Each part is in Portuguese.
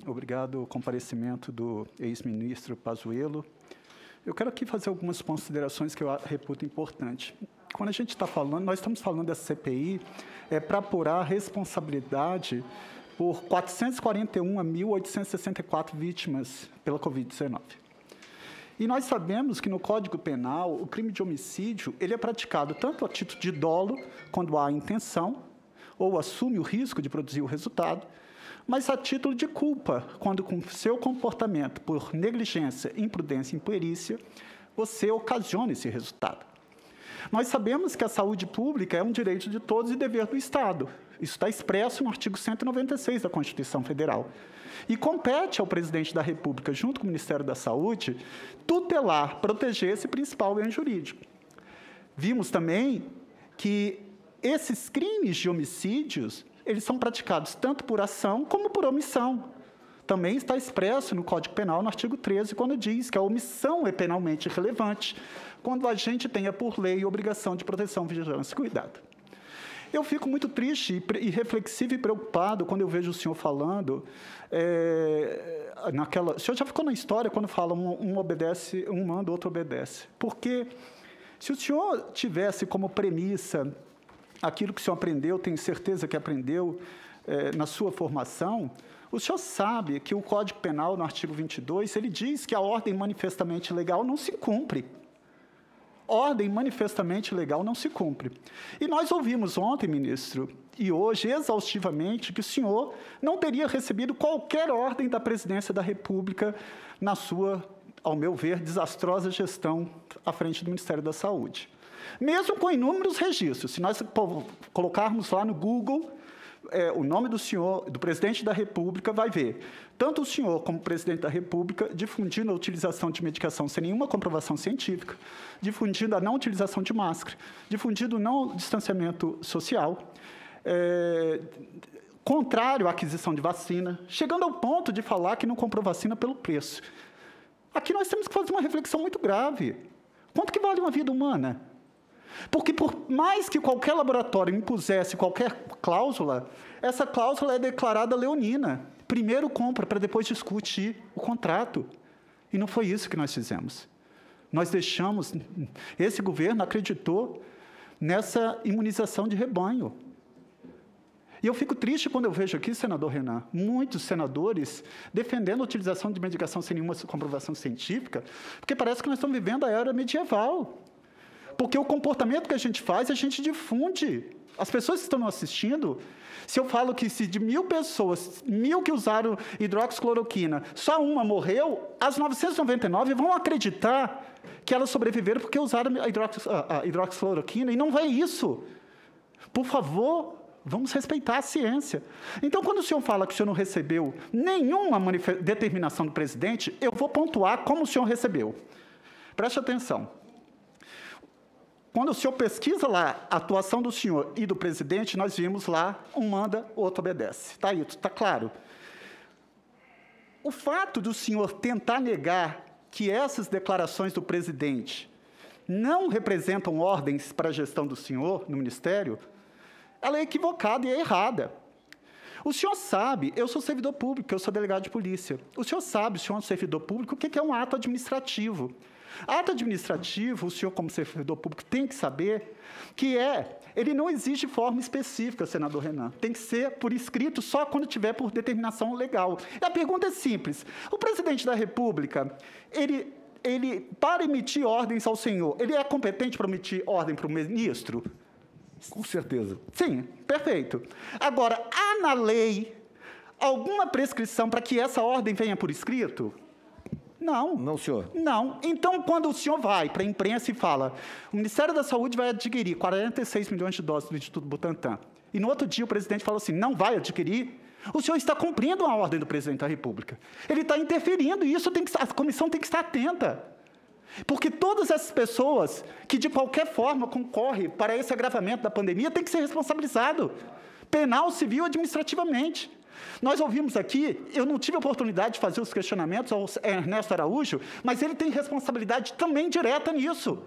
Obrigado ao comparecimento do ex-ministro Pazuello. Eu quero aqui fazer algumas considerações que eu reputo importantes. Quando a gente está falando, nós estamos falando dessa CPI para apurar a responsabilidade por 441.864 vítimas pela Covid-19. E nós sabemos que no Código Penal, o crime de homicídio ele é praticado tanto a título de dolo, quando há intenção, ou assume o risco de produzir o resultado, mas a título de culpa, quando com seu comportamento por negligência, imprudência e imperícia, você ocasiona esse resultado. Nós sabemos que a saúde pública é um direito de todos e dever do Estado. Isso está expresso no artigo 196 da Constituição Federal. E compete ao presidente da República, junto com o Ministério da Saúde, tutelar, proteger esse principal bem jurídico. Vimos também que esses crimes de homicídios, eles são praticados tanto por ação como por omissão. Também está expresso no Código Penal, no artigo 13, quando diz que a omissão é penalmente relevante, quando a gente tenha por lei obrigação de proteção, vigilância e cuidado. Eu fico muito triste e reflexivo e preocupado quando eu vejo o senhor falando o senhor já ficou na história quando fala um obedece, um manda, outro obedece. Porque se o senhor tivesse como premissa aquilo que o senhor aprendeu, tenho certeza que aprendeu na sua formação, o senhor sabe que o Código Penal, no artigo 22, ele diz que a ordem manifestamente legal não se cumpre. Ordem manifestamente legal não se cumpre. E nós ouvimos ontem, ministro, e hoje, exaustivamente, que o senhor não teria recebido qualquer ordem da Presidência da República na sua, ao meu ver, desastrosa gestão à frente do Ministério da Saúde. Mesmo com inúmeros registros, se nós colocarmos lá no Google o nome do senhor, do presidente da República, vai ver tanto o senhor como o presidente da República difundindo a utilização de medicação sem nenhuma comprovação científica, difundindo a não utilização de máscara, difundindo o não distanciamento social, contrário à aquisição de vacina, chegando ao ponto de falar que não comprou vacina pelo preço. Aqui nós temos que fazer uma reflexão muito grave. Quanto que vale uma vida humana? Porque, por mais que qualquer laboratório impusesse qualquer cláusula, essa cláusula é declarada leonina. Primeiro compra, para depois discutir o contrato. E não foi isso que nós fizemos. Nós deixamos... Esse governo acreditou nessa imunização de rebanho. E eu fico triste quando eu vejo aqui, senador Renan, muitos senadores defendendo a utilização de medicação sem nenhuma comprovação científica, porque parece que nós estamos vivendo a era medieval. Porque o comportamento que a gente faz, a gente difunde. As pessoas que estão nos assistindo, se eu falo que se de 1.000 pessoas, 1.000 que usaram hidroxicloroquina, só uma morreu, as 999 vão acreditar que elas sobreviveram porque usaram a hidroxicloroquina, e não é isso. Por favor, vamos respeitar a ciência. Então, quando o senhor fala que o senhor não recebeu nenhuma determinação do presidente, eu vou pontuar como o senhor recebeu. Preste atenção. Quando o senhor pesquisa lá a atuação do senhor e do presidente, nós vimos lá, um manda, o outro obedece. Está aí, está claro. O fato do senhor tentar negar que essas declarações do presidente não representam ordens para a gestão do senhor no Ministério, ela é equivocada e é errada. O senhor sabe, eu sou servidor público, eu sou delegado de polícia. O senhor sabe, o senhor é um servidor público, o que é um ato administrativo. Ato administrativo, o senhor, como servidor público, tem que saber que ele não exige forma específica, senador Renan. Tem que ser por escrito só quando tiver por determinação legal. E a pergunta é simples. O presidente da República, para emitir ordens ao senhor, ele é competente para emitir ordem para o ministro? Com certeza. Sim, perfeito. Agora, há na lei alguma prescrição para que essa ordem venha por escrito? Não. Não, senhor. Não. Então, quando o senhor vai para a imprensa e fala o Ministério da Saúde vai adquirir 46 milhões de doses do Instituto Butantan, e no outro dia o presidente fala assim, não vai adquirir, o senhor está cumprindo a ordem do presidente da República. Ele está interferindo, e isso a comissão tem que estar atenta. Porque todas essas pessoas que, de qualquer forma, concorrem para esse agravamento da pandemia, têm que ser responsabilizados, penal, civil, administrativamente. Nós ouvimos aqui, eu não tive a oportunidade de fazer os questionamentos ao Ernesto Araújo, mas ele tem responsabilidade também direta nisso.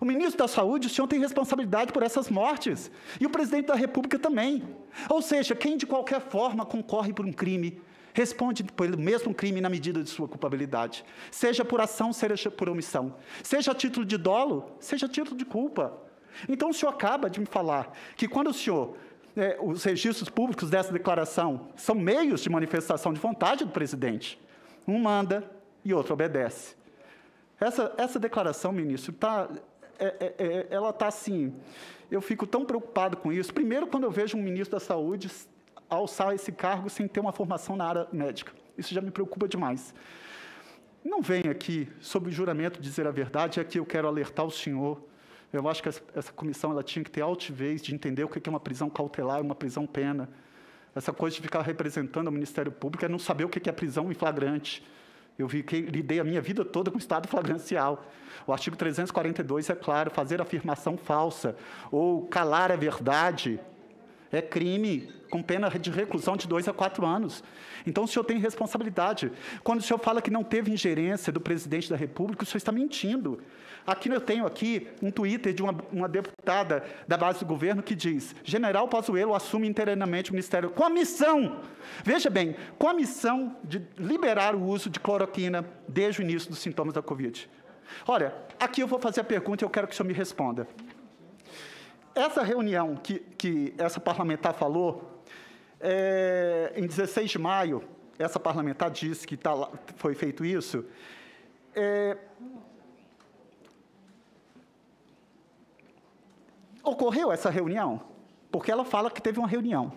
O ministro da Saúde, o senhor tem responsabilidade por essas mortes, e o presidente da República também. Ou seja, quem de qualquer forma concorre por um crime, responde pelo mesmo crime na medida de sua culpabilidade, seja por ação, seja por omissão, seja a título de dolo, seja a título de culpa. Então, o senhor acaba de me falar que quando o senhor, os registros públicos dessa declaração são meios de manifestação de vontade do presidente, um manda e outro obedece. Essa declaração, ministro, ela está assim, eu fico tão preocupado com isso. Primeiro, quando eu vejo um ministro da Saúde alçar esse cargo sem ter uma formação na área médica. Isso já me preocupa demais. Não venha aqui, sob o juramento, dizer a verdade, é que eu quero alertar o senhor. Eu acho que essa comissão ela tinha que ter altivez de entender o que é uma prisão cautelar e uma prisão pena. Essa coisa de ficar representando o Ministério Público é não saber o que é prisão em flagrante. Eu lidei a minha vida toda com o estado flagrancial. O artigo 342 é claro, fazer afirmação falsa ou calar a verdade é crime com pena de reclusão de 2 a 4 anos. Então, o senhor tem responsabilidade. Quando o senhor fala que não teve ingerência do presidente da República, o senhor está mentindo. Aqui eu tenho um Twitter de uma deputada da base do governo que diz: General Pazuello assume inteiramente o Ministério com a missão, veja bem, com a missão de liberar o uso de cloroquina desde o início dos sintomas da Covid. Olha, aqui eu vou fazer a pergunta e eu quero que o senhor me responda. Essa reunião que essa parlamentar falou, em 16 de maio, essa parlamentar disse que foi feito isso. Ocorreu essa reunião? Porque ela fala que teve uma reunião.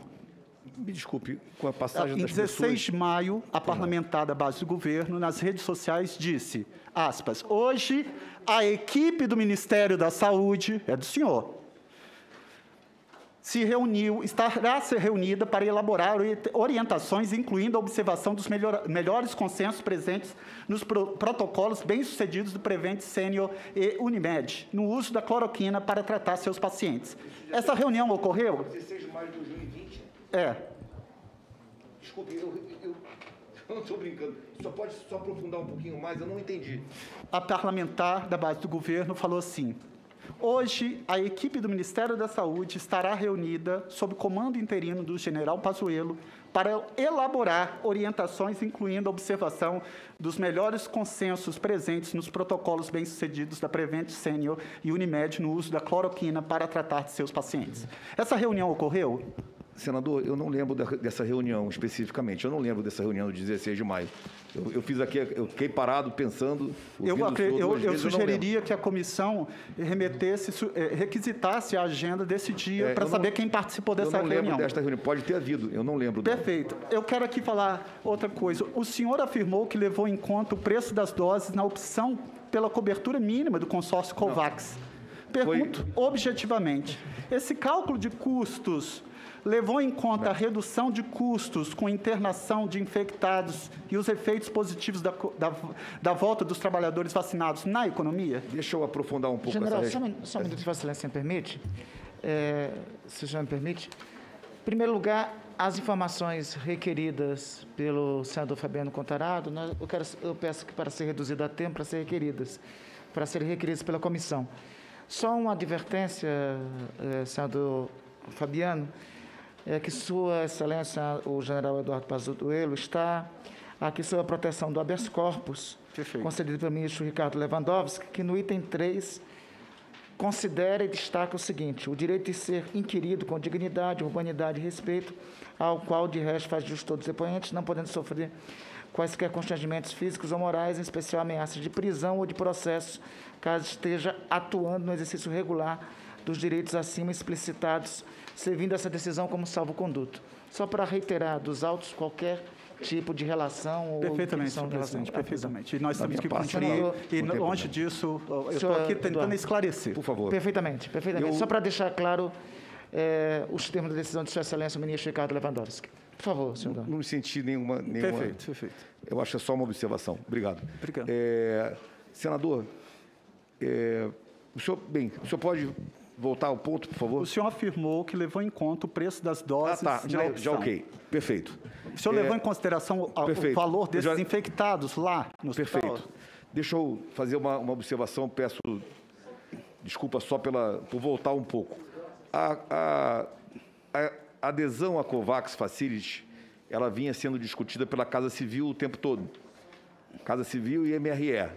Me desculpe, com a passagem das pessoas... Em 16 de maio, a parlamentar da base do governo, nas redes sociais, disse, aspas, hoje a equipe do Ministério da Saúde, é do senhor, estará se reunida para elaborar orientações, incluindo a observação dos melhores consensos presentes nos protocolos bem-sucedidos do Prevent Senior e Unimed, no uso da cloroquina para tratar seus pacientes. Essa reunião ocorreu? 16 de maio de 2020? Desculpe, eu não estou brincando. Só pode aprofundar um pouquinho mais? Eu não entendi. A parlamentar da base do governo falou assim: hoje, a equipe do Ministério da Saúde estará reunida sob comando interino do general Pazuello para elaborar orientações, incluindo a observação dos melhores consensos presentes nos protocolos bem-sucedidos da Prevent Senior e Unimed no uso da cloroquina para tratar de seus pacientes. Essa reunião ocorreu? Senador, eu não lembro dessa reunião especificamente. Eu não lembro dessa reunião de 16 de maio. Eu fiz aqui, eu fiquei parado pensando... Eu sugeriria que a comissão requisitasse a agenda desse dia para saber quem participou dessa reunião. Eu não lembro desta reunião. Pode ter havido, eu não lembro dela. Perfeito. Eu quero aqui falar outra coisa. O senhor afirmou que levou em conta o preço das doses na opção pela cobertura mínima do consórcio COVAX. Pergunto objetivamente, esse cálculo de custos levou em conta a redução de custos com internação de infectados e os efeitos positivos da volta dos trabalhadores vacinados na economia? Deixa eu aprofundar um pouco General, essa... só um minuto, Vossa Excelência, me permite? Se o senhor me permite. Em primeiro lugar, as informações requeridas pelo senador Fabiano Contarado, eu peço que, para ser reduzido a tempo, para serem requeridas pela comissão. Só uma advertência, senador Fabiano, é que Sua Excelência, o general Eduardo Pazuello, está aqui sob a proteção do habeas corpus, concedido pelo ministro Ricardo Lewandowski, que no item 3 considera e destaca o seguinte: o direito de ser inquirido com dignidade, urbanidade e respeito, ao qual, de resto, faz jus todos os depoentes, não podendo sofrer quaisquer constrangimentos físicos ou morais, em especial ameaças de prisão ou de processo, caso esteja atuando no exercício regular dos direitos acima explicitados, servindo essa decisão como salvo-conduto. Só para reiterar dos autos qualquer tipo de relação ou perfeitamente, senhor presidente, perfeitamente. E nós temos que cumprir, e longe disso, eu estou aqui tentando esclarecer. Por favor. Perfeitamente. Só para deixar claro os termos da decisão de Sua Excelência, o ministro Ricardo Lewandowski. Por favor, senhor. Não senti nenhuma... Perfeito. Eu acho que é só uma observação. Obrigado. Senador, o senhor pode voltar ao ponto, por favor? O senhor afirmou que levou em conta o preço das doses já ok. Perfeito. O senhor levou em consideração o valor desses infectados lá no hospital? Perfeito. Deixa eu fazer uma observação, peço desculpa só por voltar um pouco. A adesão à COVAX Facility, ela vinha sendo discutida pela Casa Civil o tempo todo. Casa Civil e MRE.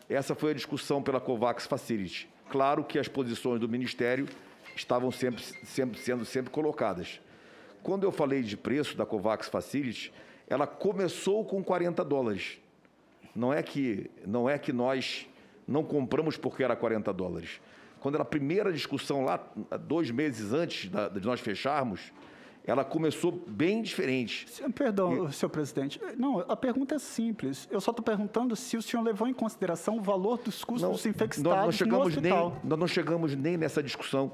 Essa foi a discussão pela COVAX Facility. Claro que as posições do Ministério estavam sendo sempre colocadas. Quando eu falei de preço da COVAX Facility, ela começou com $40. Não é que nós não compramos porque era $40. Quando era a primeira discussão lá, 2 meses antes de nós fecharmos, ela começou bem diferente. Perdão, senhor presidente. Não, a pergunta é simples. Eu só estou perguntando se o senhor levou em consideração o valor dos custos dos infectados no hospital. Nós não chegamos nem nessa discussão,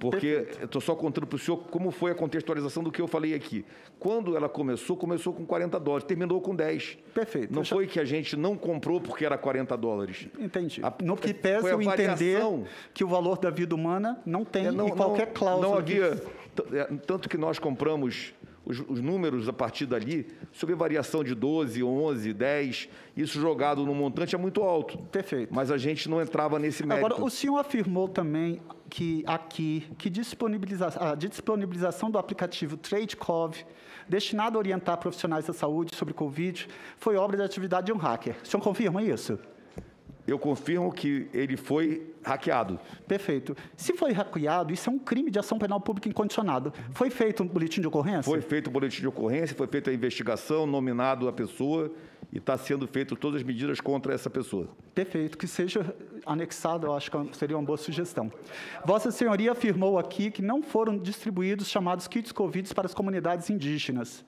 porque eu estou só contando para o senhor como foi a contextualização do que eu falei aqui. Quando ela começou com $40, terminou com 10. Perfeito. Não foi que a gente não comprou porque era $40. Entendi. No que pese eu entender que o valor da vida humana não tem em qualquer cláusula. Não havia... Tanto que nós compramos os números a partir dali, sobre variação de 12, 11, 10, isso jogado no montante é muito alto. Perfeito. Mas a gente não entrava nesse mérito. Agora, o senhor afirmou também que a disponibilização do aplicativo TradeCov, destinado a orientar profissionais da saúde sobre Covid, foi obra de atividade de um hacker. O senhor confirma isso? Eu confirmo que ele foi hackeado. Perfeito. Se foi hackeado, isso é um crime de ação penal pública incondicionada. Foi feito um boletim de ocorrência? Foi feito o boletim de ocorrência, foi feita a investigação, nominado a pessoa e está sendo feito todas as medidas contra essa pessoa. Perfeito. Que seja anexado, eu acho que seria uma boa sugestão. Vossa Senhoria afirmou aqui que não foram distribuídos chamados kits Covid para as comunidades indígenas.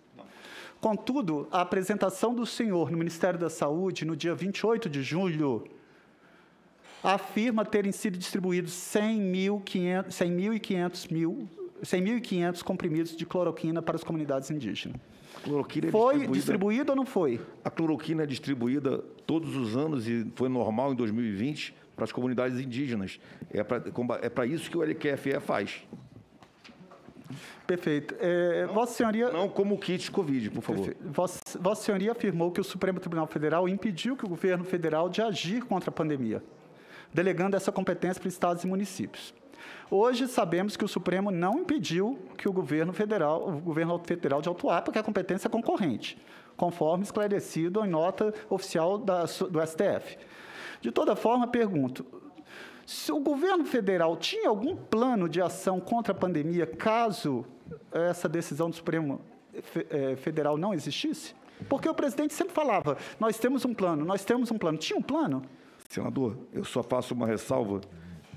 Contudo, a apresentação do senhor no Ministério da Saúde, no dia 28 de julho, afirma terem sido distribuídos 100.500 comprimidos de cloroquina para as comunidades indígenas. Foi distribuído ou não foi? A cloroquina é distribuída todos os anos e foi normal em 2020 para as comunidades indígenas. É para isso que o LQFE faz. Perfeito. Vossa Senhoria... Não como kit Covid, por favor. Vossa Senhoria afirmou que o Supremo Tribunal Federal impediu que o governo federal de agir contra a pandemia, delegando essa competência para estados e municípios. Hoje sabemos que o Supremo não impediu que o governo federal de atuar, porque a competência é concorrente, conforme esclarecido em nota oficial do STF. De toda forma, pergunto, se o governo federal tinha algum plano de ação contra a pandemia, caso essa decisão do Supremo Federal não existisse? Porque o presidente sempre falava, nós temos um plano, nós temos um plano. Tinha um plano? Senador, eu só faço uma ressalva.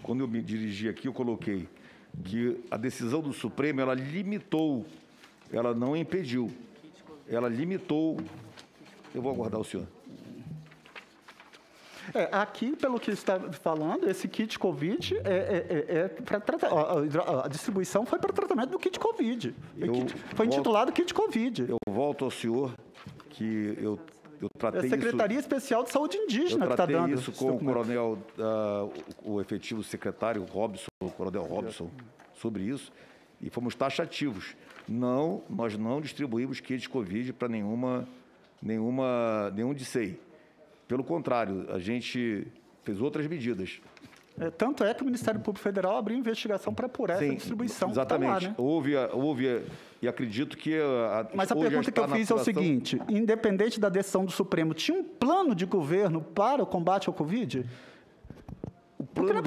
Quando eu me dirigi aqui, eu coloquei que a decisão do Supremo, ela limitou, ela não impediu, ela limitou. Eu vou aguardar o senhor. Aqui, pelo que está falando, esse kit Covid para tratar. A distribuição foi para tratamento do kit Covid. Foi intitulado kit Covid. Eu volto ao senhor que eu tratei isso... É a Secretaria Especial de Saúde Indígena que está dando. Eu tratei isso com o coronel, o efetivo secretário Robson, o coronel Robson, sobre isso, e fomos taxativos. Não, nós não distribuímos kit Covid para nenhum DCEI. Pelo contrário, a gente fez outras medidas. Tanto é que o Ministério Público Federal abriu investigação para apurar essa distribuição. Exatamente. Que tá lá, né? Houve, e acredito que... Mas a pergunta que eu fiz é o seguinte, independente da decisão do Supremo, tinha um plano de governo para o combate ao Covid? O plano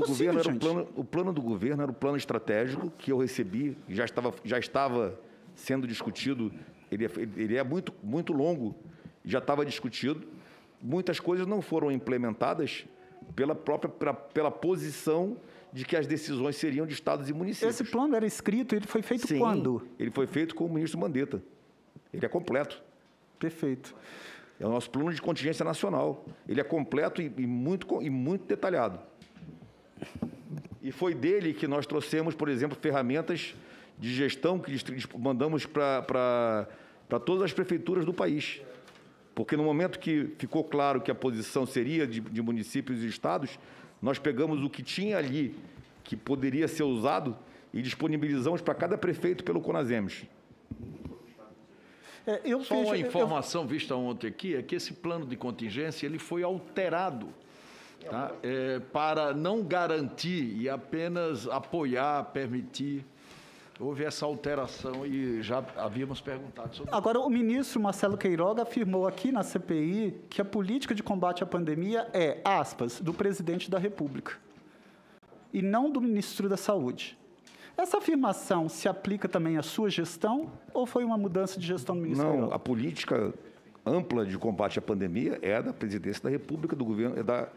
do governo era o plano estratégico que eu recebi, já estava sendo discutido, ele é muito, muito longo, já estava discutido. Muitas coisas não foram implementadas pela posição de que as decisões seriam de estados e municípios. Esse plano era escrito, ele foi feito quando? Ele foi feito com o ministro Mandetta. Ele é completo. Perfeito. É o nosso plano de contingência nacional. Ele é completo e muito detalhado. E foi dele que nós trouxemos, por exemplo, ferramentas de gestão que mandamos para todas as prefeituras do país. Porque no momento que ficou claro que a posição seria de municípios e estados, nós pegamos o que tinha ali, que poderia ser usado, e disponibilizamos para cada prefeito pelo CONASEMES. Só uma informação vista ontem aqui, é que esse plano de contingência ele foi alterado, tá? Para não garantir e apenas apoiar, permitir. Houve essa alteração e já havíamos perguntado sobre Agora, o ministro Marcelo Queiroga afirmou aqui na CPI que a política de combate à pandemia é, aspas, do presidente da República e não do ministro da Saúde. Essa afirmação se aplica também à sua gestão ou foi uma mudança de gestão do ministério? Não, a política ampla de combate à pandemia é da presidência da República, do governo, é da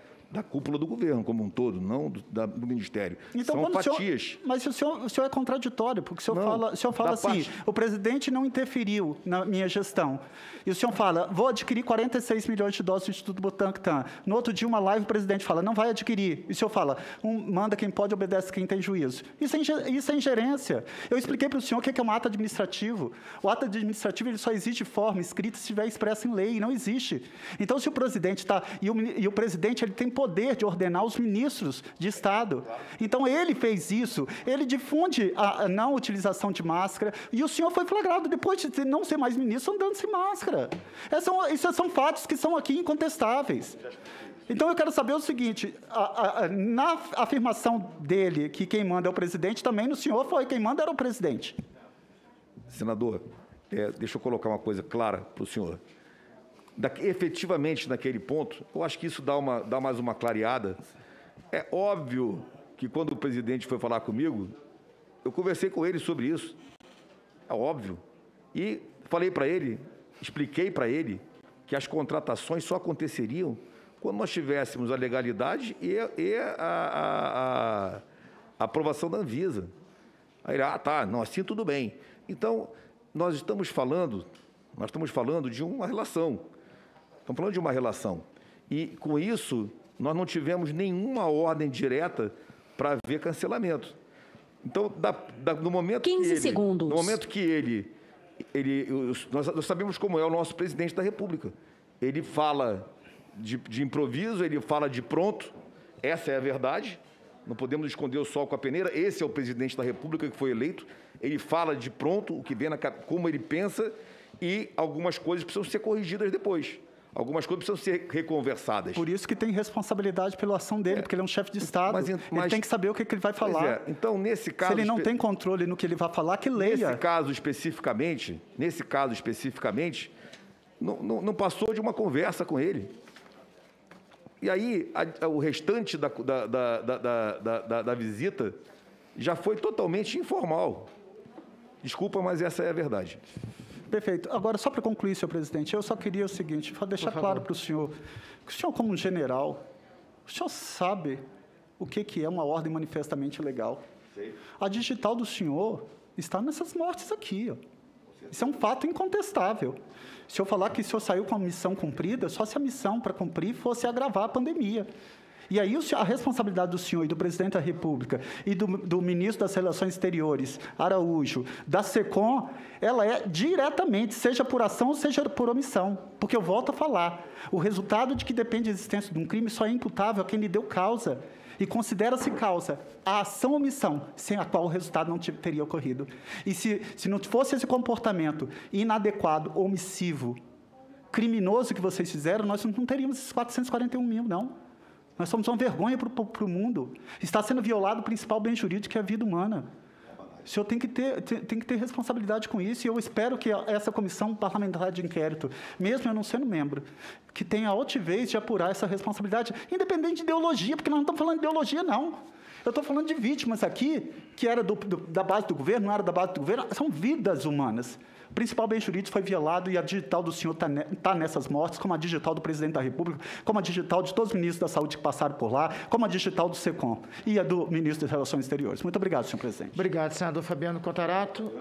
cúpula do governo como um todo, não do Ministério. Então, São quando fatias. Mas o senhor é contraditório, porque o senhor Não, fala da assim, o presidente não interferiu na minha gestão. E o senhor fala, vou adquirir 46 milhões de doses do Instituto Butantan. No outro dia, uma live, o presidente fala, não vai adquirir. E o senhor fala, manda quem pode, obedece quem tem juízo. Isso é ingerência. Eu expliquei para o senhor o que é um ato administrativo. O ato administrativo ele só existe de forma escrita se estiver expresso em lei, e não existe. Então, se o presidente está... E o presidente ele tem poder de ordenar os ministros de Estado. Então, ele fez isso. Ele difunde a não utilização de máscara. E o senhor foi flagrado, depois de não ser mais ministro, andando sem máscara. Esses são fatos que são aqui incontestáveis. Então, eu quero saber o seguinte, na afirmação dele que quem manda é o presidente, também no senhor foi quem manda era o presidente. Senador, deixa eu colocar uma coisa clara para o senhor. Efetivamente, naquele ponto, eu acho que isso dá mais uma clareada. É óbvio que quando o presidente foi falar comigo, eu conversei com ele sobre isso. É óbvio. E falei para ele, expliquei para ele que as contratações só aconteceriam quando nós tivéssemos a legalidade e a aprovação da Anvisa. Aí ele, tá, não, assim tudo bem. Então, nós estamos falando de uma relação. Estamos falando de uma relação. E, com isso, nós não tivemos nenhuma ordem direta para haver cancelamento. Então, no momento 15 segundos. No momento que nós sabemos como é o nosso presidente da República. Ele fala de improviso, ele fala de pronto. Essa é a verdade. Não podemos esconder o sol com a peneira. Esse é o presidente da República que foi eleito. Ele fala de pronto, o que vem como ele pensa, e algumas coisas precisam ser corrigidas depois. Algumas coisas precisam ser reconversadas. Por isso que tem responsabilidade pela ação dele, porque ele é um chefe de Estado. Ele tem que saber o que ele vai falar. Então, nesse caso... Se ele não tem controle no que ele vai falar, que leia. Nesse caso especificamente, não passou de uma conversa com ele. E aí, o restante da visita já foi totalmente informal. Desculpa, mas essa é a verdade. Perfeito. Agora, só para concluir, senhor presidente, eu só queria o seguinte, deixar claro para o senhor, que o senhor, como um general, o senhor sabe o que é uma ordem manifestamente ilegal. Sei. A digital do senhor está nessas mortes aqui. Ó. Isso é um fato incontestável. Se eu falar que o senhor saiu com a missão cumprida, só se a missão para cumprir fosse agravar a pandemia. E aí a responsabilidade do senhor e do presidente da República e do ministro das Relações Exteriores, Araújo, da SECOM, ela é diretamente, seja por ação ou seja por omissão. Porque eu volto a falar, o resultado de que depende da existência de um crime só é imputável a quem lhe deu causa. E considera-se causa a ação ou omissão, sem a qual o resultado não teria ocorrido. E se não fosse esse comportamento inadequado, omissivo, criminoso que vocês fizeram, nós não teríamos esses 441 mil, não. Nós somos uma vergonha para o mundo. Está sendo violado o principal bem jurídico, que é a vida humana. O senhor tem que ter responsabilidade com isso, e eu espero que essa comissão parlamentar de inquérito, mesmo eu não sendo membro, que tenha a altivez de apurar essa responsabilidade, independente de ideologia, porque nós não estamos falando de ideologia, não. Eu estou falando de vítimas aqui, que era da base do governo, não era da base do governo, são vidas humanas. O principal bem jurídico foi violado e a digital do senhor está nessas mortes, como a digital do presidente da República, como a digital de todos os ministros da saúde que passaram por lá, como a digital do SECOM e a do ministro das Relações Exteriores. Muito obrigado, senhor presidente. Obrigado, senador Fabiano Contarato.